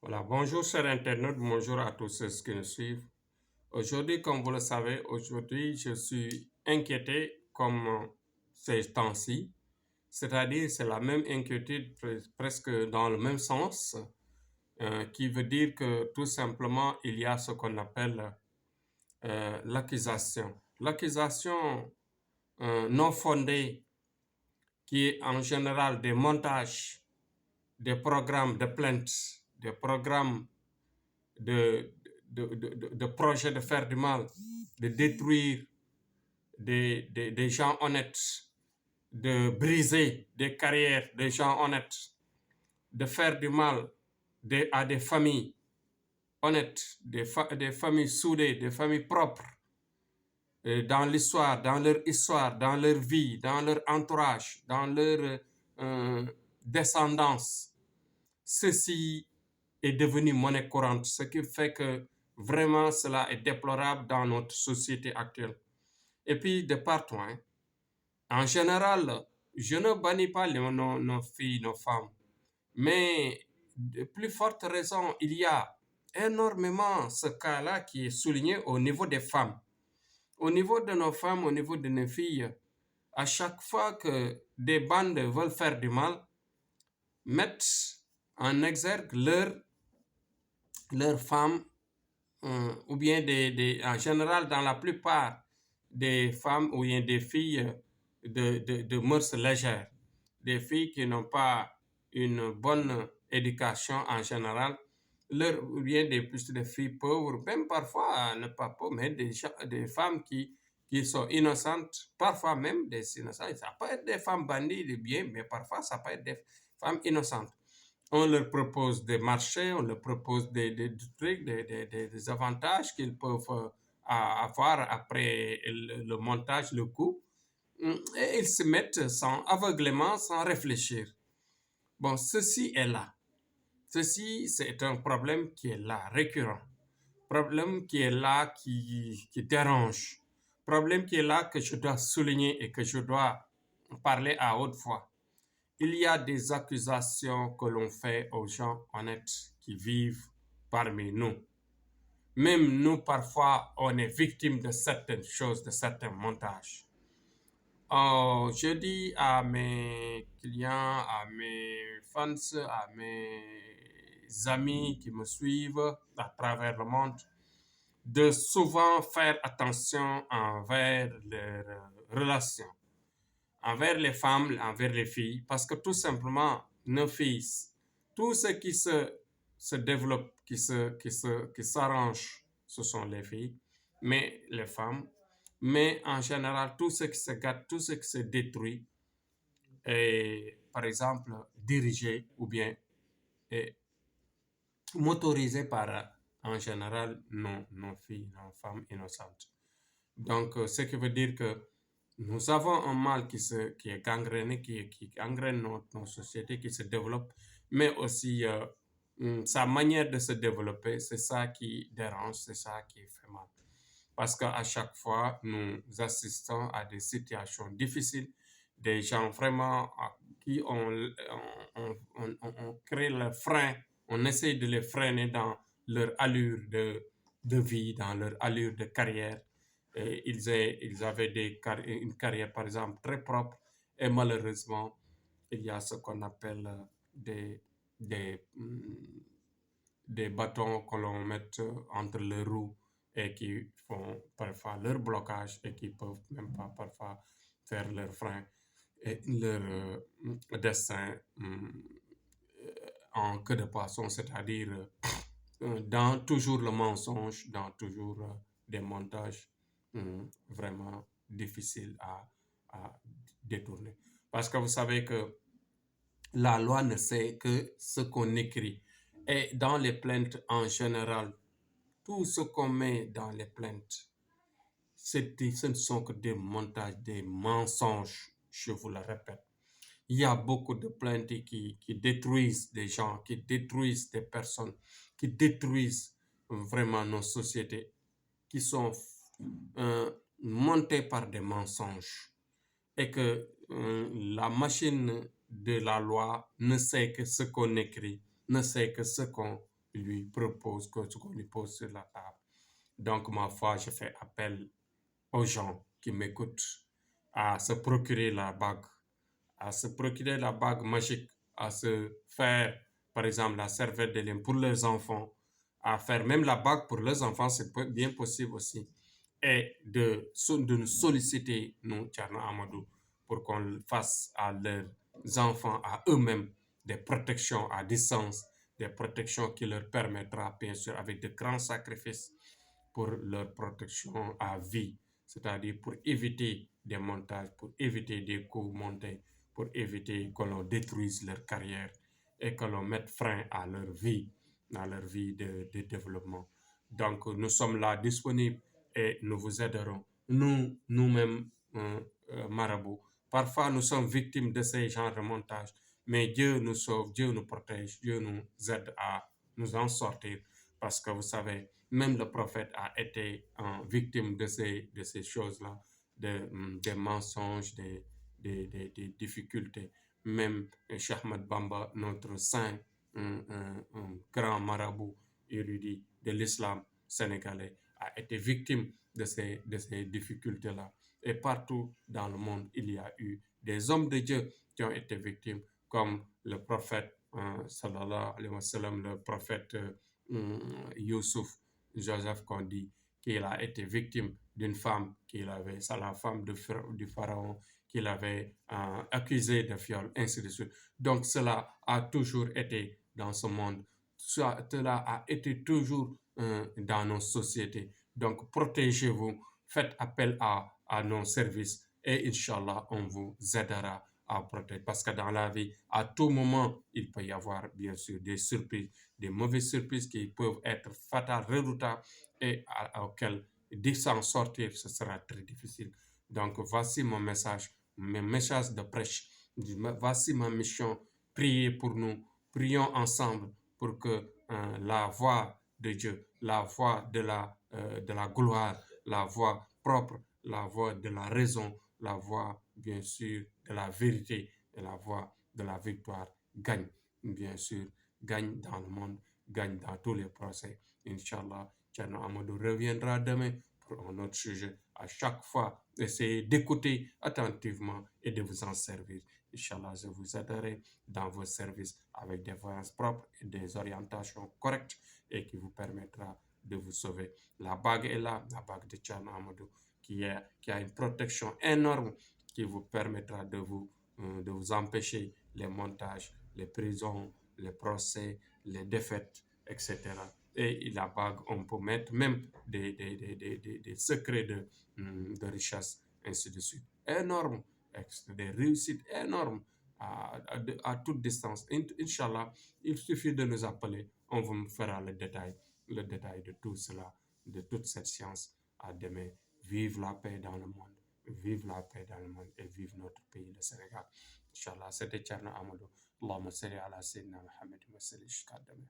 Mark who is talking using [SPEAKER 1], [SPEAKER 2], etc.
[SPEAKER 1] Voilà, bonjour chers internautes, bonjour à tous ceux qui nous suivent. Aujourd'hui, comme vous le savez, aujourd'hui je suis inquiété comme ces temps-ci, c'est-à-dire c'est la même inquiétude presque dans le même sens, qui veut dire que tout simplement il y a ce qu'on appelle l'accusation. L'accusation non fondée qui est en général des montages, des programmes de plaintes, des programmes de, de projets de faire du mal, de détruire des gens honnêtes, de briser des carrières des gens honnêtes, de faire du mal à des familles honnêtes, des familles soudées, des familles propres, dans l'histoire, dans leur histoire, dans leur vie, dans leur entourage, dans leur descendance. Ceci est devenu monnaie courante, ce qui fait que vraiment cela est déplorable dans notre société actuelle. Et puis de partout, hein. En général, je ne bannis pas nos filles, nos femmes, mais de plus forte raison, il y a énormément ce cas-là qui est souligné au niveau des femmes. Au niveau de nos femmes, au niveau de nos filles, à chaque fois que des bandes veulent faire du mal, mettent en exergue leurs femmes, ou bien en général dans la plupart des femmes ou bien des filles de mœurs légères, des filles qui n'ont pas une bonne éducation en général, ou bien plus de filles pauvres, même parfois ne pas pauvres, mais des femmes qui sont innocentes, parfois même des innocentes. Ça peut être des femmes bandies de bien, mais parfois ça peut être des femmes innocentes. On leur propose des marchés, on leur propose des trucs, des avantages qu'ils peuvent avoir après le montage, le coût. Et ils se mettent sans aveuglément, sans réfléchir. Bon, ceci est là. Ceci, c'est un problème qui est là, récurrent. Problème qui est là, qui dérange. Problème qui est là que je dois souligner et que je dois parler à haute voix. Il y a des accusations que l'on fait aux gens honnêtes qui vivent parmi nous. Même nous, parfois, on est victime de certaines choses, de certains montages. Oh, je dis à mes clients, à mes fans, à mes amis qui me suivent à travers le monde, de souvent faire attention envers leurs relations, envers les femmes, envers les filles, parce que tout simplement, nos filles, tout ce qui se développe, qui s'arrange, ce sont les filles, mais les femmes, mais en général, tout ce qui se gâte, tout ce qui se détruit, est, par exemple, dirigé ou bien est motorisé par, en général, nos filles, nos femmes innocentes. Donc, ce qui veut dire que nous avons un mal qui est gangréné, qui gangrène notre société, qui se développe, mais aussi sa manière de se développer, c'est ça qui dérange, c'est ça qui fait mal. Parce qu'à chaque fois, nous assistons à des situations difficiles, des gens vraiment qui on crée le frein, on essaie de les freiner dans leur allure de vie, dans leur allure de carrière. Et ils avaient une carrière, par exemple, très propre, et malheureusement, il y a ce qu'on appelle des, des bâtons que l'on met entre les roues et qui font parfois leur blocage et qui peuvent même pas parfois faire leur frein et leur destin en queue de poisson, c'est-à-dire dans toujours le mensonge, dans toujours des montages vraiment difficiles à détourner. Parce que vous savez que la loi ne sait que ce qu'on écrit. Et dans les plaintes en général, tout ce qu'on met dans les plaintes, ce ne sont que des montages, des mensonges, je vous le répète. Il y a beaucoup de plaintes qui détruisent des gens, qui détruisent des personnes, qui détruisent vraiment nos sociétés, qui sont montées par des mensonges. Et que la machine de la loi ne sait que ce qu'on écrit, ne sait que ce qu'on lui propose, ce qu'on lui pose sur la table. Donc, ma foi, je fais appel aux gens qui m'écoutent à se procurer la bague magique, à se faire, par exemple, la serviette de lin pour leurs enfants, à faire même la bague pour leurs enfants, c'est bien possible aussi, et de nous solliciter, nous, Thierno Amadou, pour qu'on fasse à leurs enfants, à eux-mêmes, des protections à distance, des protections qui leur permettra, bien sûr, avec de grands sacrifices, pour leur protection à vie, c'est-à-dire pour éviter des montages, pour éviter des coups montés, pour éviter que l'on détruise leur carrière et que l'on mette frein à leur vie de développement. Donc, nous sommes là disponibles et nous vous aiderons. Nous-mêmes, marabouts, parfois nous sommes victimes de ces genres de montages, mais Dieu nous sauve, Dieu nous protège, Dieu nous aide à nous en sortir, parce que vous savez, même le prophète a été victime de ces choses-là, des mensonges, des difficultés. Même Cheikh Ahmed Bamba, notre saint, un grand marabout érudit de l'islam sénégalais, a été victime de ces difficultés-là. Et partout dans le monde, il y a eu des hommes de Dieu qui ont été victimes, comme le prophète, sallallahu alayhi wa sallam, le prophète Youssouf, Joseph qu'on dit, qu'il a été victime d'une femme qu'il avait, c'est la femme du pharaon qu'il avait accusé de viol, ainsi de suite. Donc cela a toujours été dans ce monde, cela a été toujours dans nos sociétés. Donc protégez-vous, faites appel à nos services et Inch'Allah, on vous aidera à protéger. Parce que dans la vie, à tout moment, il peut y avoir bien sûr des surprises, des mauvaises surprises qui peuvent être fatales, redoutables et auxquelles s'en sortir, ce sera très difficile. Donc voici mon message de prêche. Voici ma mission. Priez pour nous. Prions ensemble pour que la voix de Dieu, la voix de la gloire, la voix propre, la voix de la raison, la voix, bien sûr, de la vérité et la voix de la victoire gagne, bien sûr, gagne dans le monde, gagne dans tous les procès. Inch'Allah, Thierno Amadou reviendra demain pour un autre sujet. À chaque fois, essayez d'écouter attentivement et de vous en servir. Inch'Allah, je vous aiderai dans vos services avec des voyances propres et des orientations correctes et qui vous permettra de vous sauver. La bague est là, la bague de Thierno Amadou, qui a une protection énorme qui vous permettra de vous empêcher les montages, les prisons, les procès, les défaites, etc. Et la bague, on peut mettre même des secrets de richesse, ainsi de suite. Énorme, des réussites énormes à toute distance. Inch'Allah, il suffit de nous appeler, on vous fera le détail de tout cela, de toute cette science. À demain. Vive la paix dans le monde. Vive la paix dans le monde et vive notre pays, le Sénégal. Inch'Allah, c'était Thierno Amadou. Allahumma salli ala Sayyidina Muhammad wa salli jusqu'à demain.